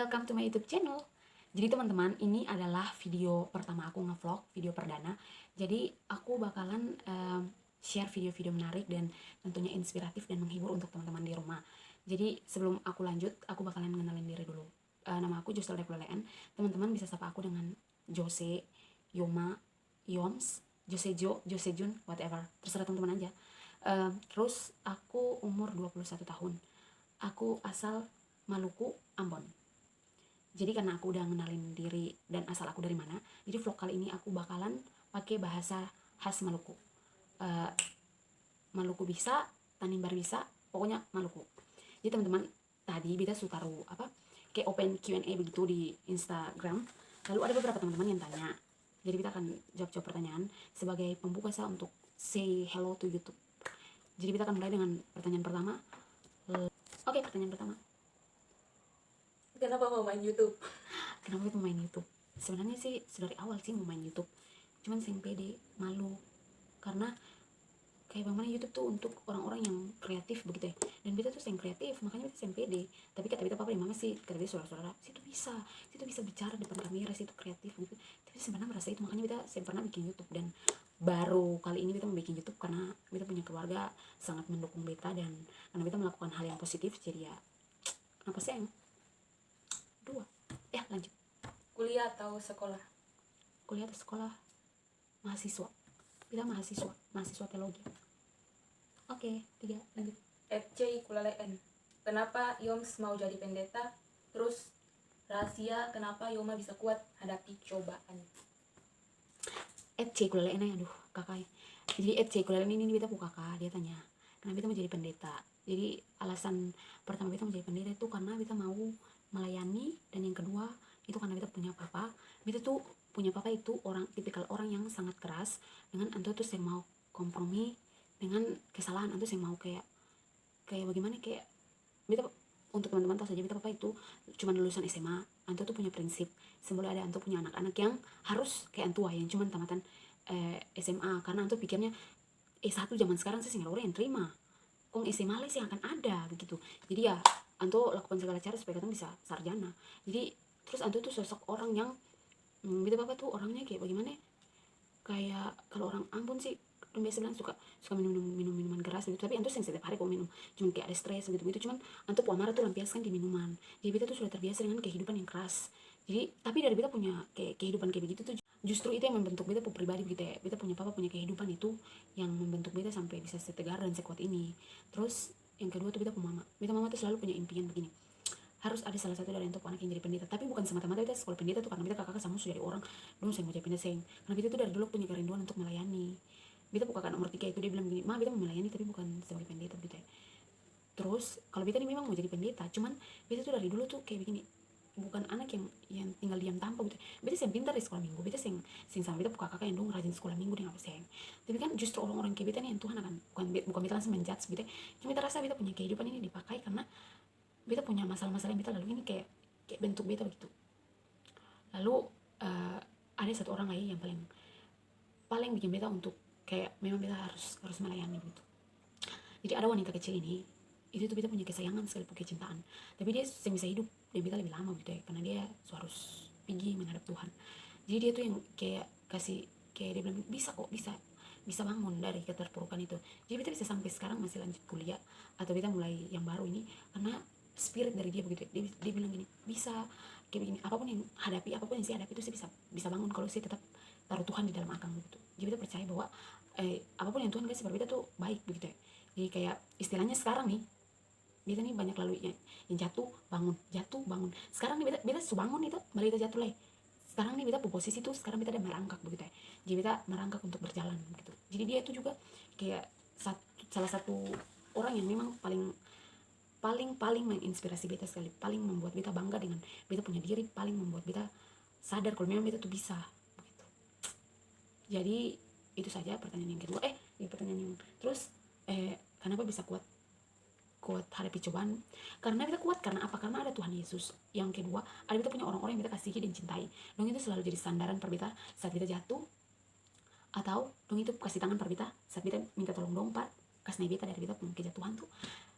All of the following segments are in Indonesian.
welcome to my YouTube channel. Jadi teman-teman, ini adalah video pertama aku ngevlog, video perdana. Jadi aku bakalan share video-video menarik dan tentunya inspiratif dan menghibur untuk teman-teman di rumah. Jadi sebelum aku lanjut, aku bakalan ngenalin diri dulu. Nama aku Josel Dekulelen. Teman-teman bisa sapa aku dengan Jose, Yoma, Yoms, Jose Jo, Jose Jun, whatever. Terserah teman-teman aja. Terus aku umur 21 tahun. Aku asal Maluku, Ambon. Jadi karena aku udah ngenalin diri dan asal aku dari mana, jadi vlog kali ini aku bakalan pakai bahasa khas Maluku. Maluku bisa, Tanimbar bisa, pokoknya Maluku. Jadi teman-teman, tadi kita suka taruh kayak open Q&A begitu di Instagram. Lalu ada beberapa teman-teman yang tanya. Jadi kita akan jawab-jawab pertanyaan sebagai pembuka saya untuk say hello to YouTube. Jadi kita akan mulai dengan pertanyaan pertama. Oke, pertanyaan pertama. Kenapa mau main YouTube? Kenapa kita main YouTube? Sebenarnya sih dari awal sih mau main YouTube, cuman sing pede, malu, karena kayak bagaimana YouTube tuh untuk orang-orang yang kreatif begitu ya, dan kita tuh sing kreatif, makanya kita sing pede. Tapi kata kita papa di mama sih, kata dia saudara-saudara, situ bisa bicara depan kamera, situ kreatif gitu. Tapi sebenarnya merasa itu, makanya kita sing pernah bikin YouTube, dan baru kali ini kita mau bikin YouTube karena kita punya keluarga sangat mendukung beta, dan karena kita melakukan hal yang positif, jadi ya kenapa sih dua ya lanjut. Kuliah atau sekolah? Kuliah atau sekolah? Mahasiswa. Kita mahasiswa teologi. Oke, 3 lanjut. FC Kulalen. Kenapa Yoms mau jadi pendeta? Terus rahasia kenapa Yoma bisa kuat hadapi cobaan? FC Kulalen, aduh kakak. Jadi FC Kulalen ini kita buka kakak, dia tanya kenapa kita mau jadi pendeta. Jadi alasan pertama kita mau jadi pendeta itu karena kita mau melayani, dan yang kedua itu karena kita punya papa. Kita tuh punya papa itu tipikal orang yang sangat keras, dengan antu tuh yang mau kompromi dengan kesalahan, antu yang mau kayak bagaimana, kayak kita untuk teman-teman tahu saja, kita papa itu cuma lulusan SMA. Antu tuh punya prinsip sebelum ada antu punya anak-anak yang harus kayak antua yang cuma tamatan SMA, karena antu pikirnya S1 zaman sekarang sih singgah orang yang terima kong SMA lah sih yang akan ada begitu. Jadi ya Anto lakukan segala cara supaya kita bisa sarjana. Jadi terus Anto tuh sosok orang yang gitu papa tuh orangnya kayak bagaimana, kayak kalau orang Ambon sih biasa bilang suka minum minuman keras gitu. Tapi Anto setiap hari kok minum, cuman kayak ada stres gitu cuman Anto marah tuh lampiaskan di minuman. Jadi kita tuh sudah terbiasa dengan kehidupan yang keras. Jadi tapi dari kita punya kayak kehidupan kayak begitu tuh justru itu yang membentuk beta pribadi begitu ya. Beta punya papa punya kehidupan itu yang membentuk beta sampai bisa setegar dan sekuat ini. Terus yang kedua tuh beta mama tuh selalu punya impian begini, harus ada salah satu dari untuk anak yang jadi pendeta. Tapi bukan semata-mata beta sekolah pendeta tuh karena beta kakak sama sudah dari orang dulu saya mau jadi pendeta, karena beta tuh dari dulu punya kerinduan untuk melayani. Beta bukan nomor 3 itu, dia bilang begini, beta mau melayani tapi bukan sebagai pendeta gitu ya. Terus kalau beta ini memang mau jadi pendeta, cuman beta tuh dari dulu tuh kayak begini, bukan anak yang tinggal diam tanpa gitu. Beta sih pintar di sekolah minggu, beta sing sama beta buka kakak yang dong rajin sekolah minggu dengan apa sih. Tapi kan justru orang-orang kayak beta nih yang Tuhan akan bukan beta langsung menjudge gitu. Cuma beta rasa beta punya kehidupan ini dipakai karena beta punya masalah-masalah yang beta lalu ini kayak bentuk beta begitu. Lalu ada satu orang lagi yang paling bikin beta untuk kayak memang beta harus melayani gitu. Jadi ada wanita kecil ini, itu tuh beta punya kesayangan sekali, kecintaan. Tapi dia bisa hidup dan beta lebih lama gitu ya, karena dia harus pergi menghadap Tuhan. Jadi dia tuh yang kayak kasih, kayak dia bilang bisa bangun dari keterpurukan itu. Jadi beta bisa sampai sekarang masih lanjut kuliah atau beta mulai yang baru ini karena spirit dari dia begitu. Dia bilang gini, bisa kayak begini, apapun yang saya hadapi itu saya bisa bangun kalau saya tetap taruh Tuhan di dalam akang gitu. Jadi beta percaya bahwa apapun yang Tuhan kasih pada beta tuh baik begitu ya. Jadi kayak istilahnya sekarang nih, beta nih banyak lalu yang jatuh bangun. Sekarang nih beta sudah bangun itu, malah beta jatuh lagi. Sekarang nih beta posisi tuh, sekarang beta ada merangkak begitu ya. Jadi beta merangkak untuk berjalan gitu. Jadi dia itu juga kayak salah satu orang yang memang paling menginspirasi beta sekali, paling membuat beta bangga dengan beta punya diri, paling membuat beta sadar kalau memang beta tuh bisa begitu. Jadi itu saja pertanyaan yang kedua. Pertanyaan yang terus kenapa bisa kuat hadapi cobaan? Karena kita kuat karena apa? Karena ada Tuhan Yesus. Yang kedua, ada kita punya orang-orang yang kita kasihi dan cintai. Dong itu selalu jadi sandaran per beta saat kita jatuh, atau dong itu kasih tangan per beta saat kita minta tolong dong Pak, kasih beta dari beta punya kejatuhan tuh.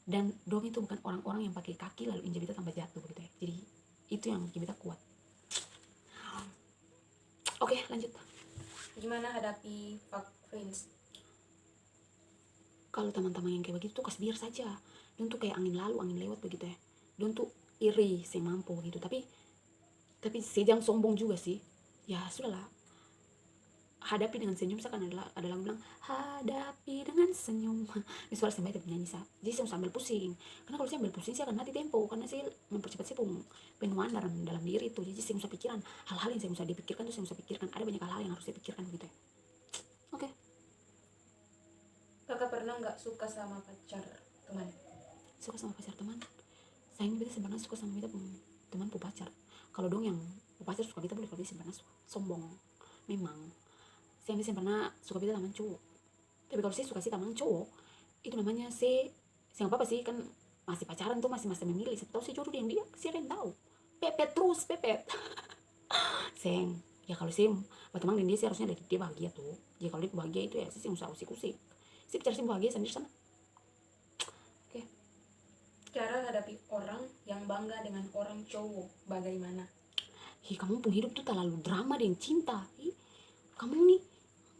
Dan dong itu bukan orang-orang yang pakai kaki lalu injak beta tambah jatuh gitu ya. Jadi itu itu yang bikin beta kuat. Oke, lanjut. Gimana hadapi fuck friends? Kalau teman-teman yang kayak begitu tuh kasih biar saja. Don tuh kayak angin lalu angin lewat begitu ya. Don tuh iri semampu gitu, tapi jangan sombong juga sih. Ya sudahlah, hadapi dengan senyum. Misalkan ada lagu bilang hadapi dengan senyum. Ini suara saya itu penyanyi saya. Jadi saya sambil pusing. Karena kalau saya ambil pusing saya akan mati tempo. Karena saya mempercepat saya penuaan dalam diri itu. Jadi saya usah pikiran hal-hal yang saya usah dipikirkan tuh saya usah pikirkan. Ada banyak hal-hal yang harus saya pikirkan gitu ya. Oke. Kakak pernah nggak suka sama pacar teman? Suka sama pacar teman. Saya ini beta sebenarnya suka sama beta teman pu pacar. Kalau dong yang pu pacar suka beta boleh, kalau dia sebenarnya sombong. Memang saya pernah suka beta teman cowok. Tapi kalau saya suka sih teman cowok, itu namanya saya apa sih, kan masih pacaran tuh, masih masa memilih. Saya tahu saya jodoh dia, siapa yang tahu. Pepet terus, pepet. Seng, ya kalau saya berteman dengan dia, saya harusnya dia bahagia tuh. Jadi kalau dia bahagia itu ya saya usah usik-usik. Saya bicara sih bahagia sendiri sana. Oke. Cara hadapi orang yang bangga dengan orang cowok bagaimana? Kamu pun hidup tuh terlalu drama dengan cinta. Kamu nih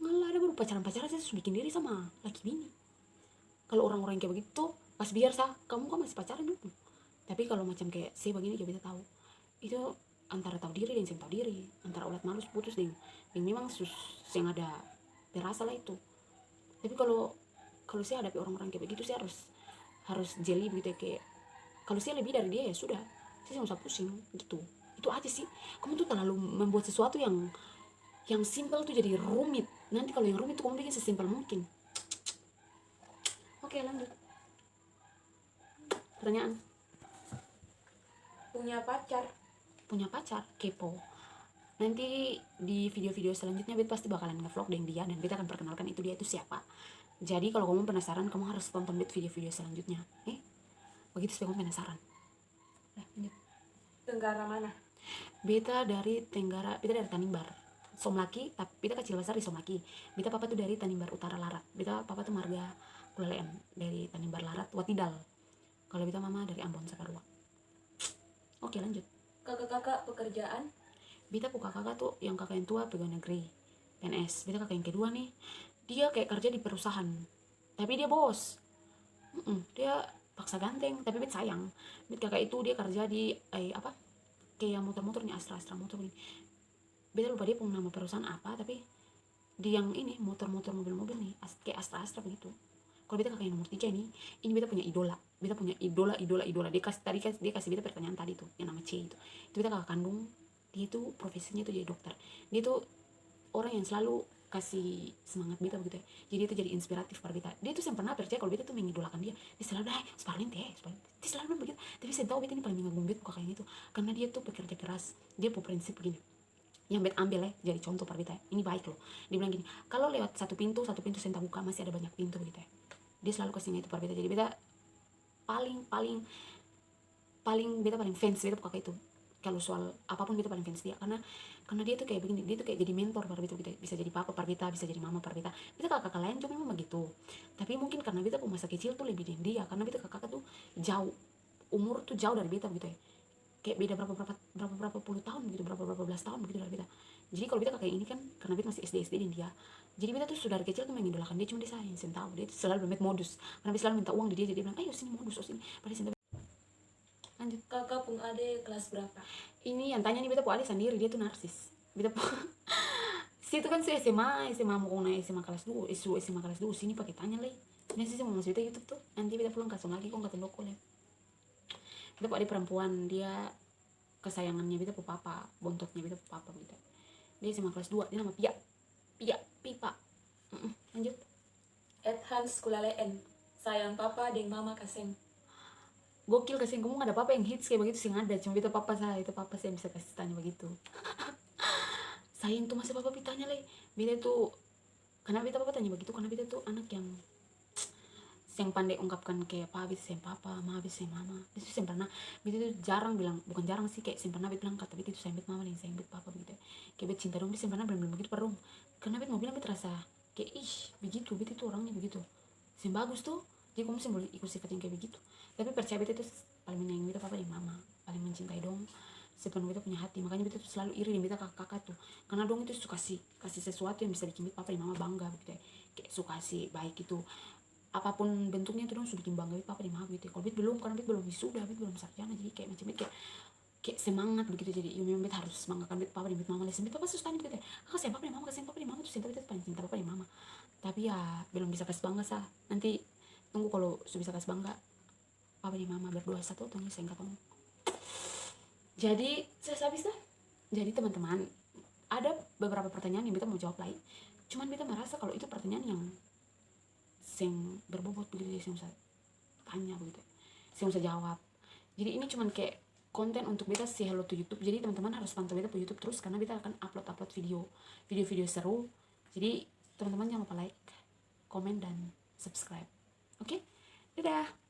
ngalah ada baru pacaran-pacaran saya sudah bikin diri sama laki bini. Kalau orang-orang yang kayak begitu pas biar kamu kan masih pacaran dulu. Tapi kalau macam kayak saya begini juga kita tahu itu antara tahu diri dan saya tahu diri, antara ulat malus putus dan memang yang ada terasa lah itu. Tapi kalau saya hadapi orang-orang kayak begitu saya harus jeli begitu ya, kayak kalau saya lebih dari dia ya sudah, saya nggak usah pusing gitu. Itu aja sih. Kamu tuh terlalu membuat sesuatu yang simpel tuh jadi rumit. Nanti kalau yang rumit tuh kamu bikin sesimpel mungkin. Oke, lanjut. Pertanyaan. Punya pacar kepo. Nanti di video-video selanjutnya beta pasti bakalan nge-vlog dengan dia dan beta akan perkenalkan itu dia itu siapa. Jadi kalau kamu penasaran, kamu harus tonton video-video selanjutnya. Begitu supaya kamu penasaran. Lanjut. Tenggara mana? Beta dari Tanimbar. Somlaki, tapi beta kecil besar di Somlaki. Beta papa tuh dari Tanimbar Utara Larat. Beta papa tuh marga Kulalean dari Tanimbar Larat, Watidal. Kalau beta mama dari Ambon Saparua. Oke, lanjut. Kakak-kakak pekerjaan? Beta punya kakak tuh, yang kakak yang tua pegawai negeri PNS. Beta kakak yang kedua nih, dia kayak kerja di perusahaan, tapi dia bos. Dia paksa ganteng, tapi beta sayang. Beta kakak itu dia kerja di kayak motor-motornya Astra motor ini. Beta lupa dia punya nama perusahaan apa, tapi di yang ini motor-motor mobil-mobil nih kayak Astra begitu. Kalau beta kakak yang nomor 3 ini beta punya idola. Beta punya idola. Dia kasih beta pertanyaan tadi tuh yang nama C itu beta kakak kandung. Dia itu profesinya itu jadi dokter. Dia tuh orang yang selalu kasih semangat beta begitu ya. Jadi itu jadi inspiratif pada beta. Dia tuh yang pernah percaya kalau beta tuh mengidolakan dia. Dia selalu Sparlin teh. Dia selalu begitu. Tapi saya tahu beta ini paling mengagumi beta kakak ini tuh karena dia tuh pekerja keras. Dia punya prinsip begini. Yang beta ambil jadi contoh pada beta. Ini baik loh. Dia bilang gini, kalau lewat satu pintu saya buka, masih ada banyak pintu begitu ya. Dia selalu kasih itu pada beta. Jadi beta paling beta paling fans beta kakak itu. Kalau soal apapun beta paling fans dia karena dia tuh kayak begini, dia tuh kayak jadi mentor pada beta, bisa jadi papa pada beta, bisa jadi mama pada beta. Beta kakak lain cuma memang begitu. Tapi mungkin karena beta masa kecil tuh lebih dari dia, karena beta kakak tuh jauh umur tuh jauh dari beta begitu ya. Kayak beda berapa puluh tahun begitu, berapa belas tahun begitu dari beta. Jadi kalau beta kakak ini kan karena beta masih SD dan dia. Jadi beta tuh sudah dari kecil tuh mengidolakan dia, cuma dia sayang, saya tahu dia selalu bermain modus. Karena dia selalu minta uang di dia, jadi dia bilang, ayo sini modus, sini. Padahal saya lanjut. Kakak pun adek kelas berapa? Ini yang tanya nih beta pu adik sendiri, dia tuh narsis. Beta pu situ kan saya SMA mau naik SMA kelas 2, SMA kelas 2 sini pakai tanya lagi. Dan saya mau masuk beta YouTube tuh. Nanti beta pulang kasih lagi kok enggak tembok kolek. Beta pu adik perempuan, dia kesayangannya beta pu papa, bontotnya beta pu papa gitu. Dia SMA kelas 2, dia nama Pipa. Lanjut. Hans Kulaleen, sayang papa deng mama kaseng. Gokil, kasih kamu gak ada papa yang hits kayak begitu sih, ada cuma beta papa saya, itu papa saya bisa kasih tanya begitu. Sayang tuh masa papa pitanya lagi. Beta tuh karena beta papa tanya begitu karena beta tuh anak yang pandai ungkapkan kayak pa habis sayang papa, ma habis sayang mama. Itu saya pernah beta tuh jarang bilang, bukan jarang sih, kayak saya pernah beta bilang kata beta itu sayang bet mama dan sayang bet papa begitu. Kayak beta cinta dong, dia pernah belum begitu perung. Karena beta mau bilang beta rasa kayak begitu, beta tuh orangnya begitu. Saya bagus tuh. Jadi kamu sih boleh ikut sifat yang kayak begitu. Tapi percaya beta itu paling menyayangi beta papa dan mama, paling mencintai dong. sepenuh beta punya hati. Makanya beta tuh selalu iri dengan beta kakak-kakak tuh, karena dong itu suka kasih sesuatu yang bisa bikin papa dan mama bangga begitu ya. Kayak suka kasih baik itu apapun bentuknya itu dong sudah bikin bangga papa dan mama gitu ya. Kalau beta belum, karena beta belum wisuda, beta belum sarjana, jadi kayak macam beta kayak semangat begitu. Jadi ya memang beta harus banggakan beta papa dan beta mama. Beta papa susah gitu ya, kakak sayang papa dan mama, kasihan papa dan mama tuh cinta beta paling cinta papa dan mama. Tapi ya belum bisa kasih bangga sah. Nanti tunggu kalau sudah bisa kasih bangga papa dan mama berdua satu tuh saya nggak tahu. Jadi saya habis dah. Jadi teman-teman, ada beberapa pertanyaan yang beta mau jawab lagi. Cuman beta merasa kalau itu pertanyaan yang berbobot begitu, saya usah tanya begitu, saya usah jawab. Jadi ini cuman kayak konten untuk beta say hello to YouTube. Jadi teman-teman harus pantau beta di YouTube terus, karena beta akan upload video seru. Jadi teman-teman jangan lupa like, komen, dan subscribe. Oke? Dadah.